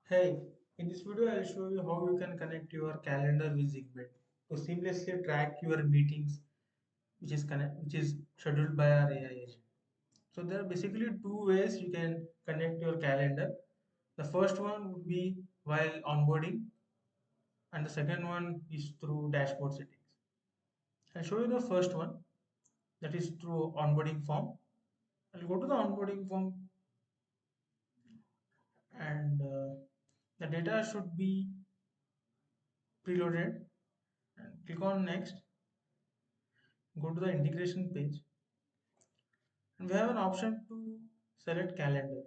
Hey, in this video I'll show you how you can connect your calendar with Zigment to seamlessly track your meetings which is scheduled by our AI agent. So there are basically two ways you can connect your calendar. The first one would be while onboarding and the second one is through dashboard settings. I'll show you the first one, that is through onboarding form. I'll go to the onboarding form and the data should be preloaded and click on next. Go to the integration page and we have an option to select calendar.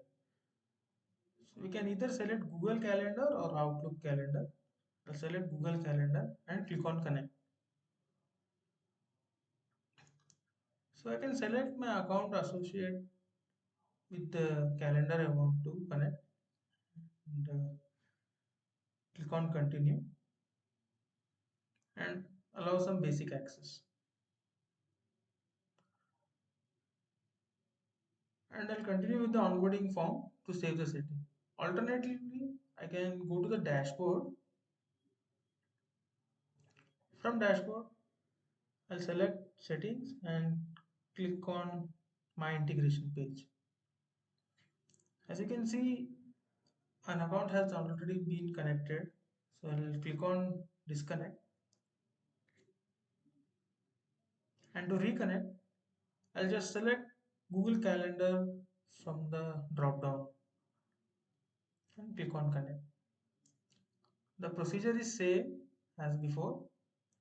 So we can either select Google Calendar or Outlook Calendar. I'll select Google Calendar and click on connect. So I can select my account associated with the calendar I want to connect and click on continue and allow some basic access. And I'll continue with the onboarding form to save the setting. Alternatively, I can go to the dashboard. From dashboard, I'll select settings and click on my integration page. As you can see, an account has already been connected. So I'll click on disconnect and to reconnect, I'll just select Google Calendar from the drop down and click on connect. The procedure is same as before.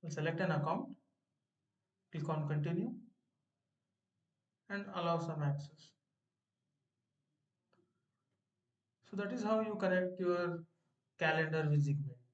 We'll select an account, click on continue and allow some access. So that is how you connect your calendar with Zigment.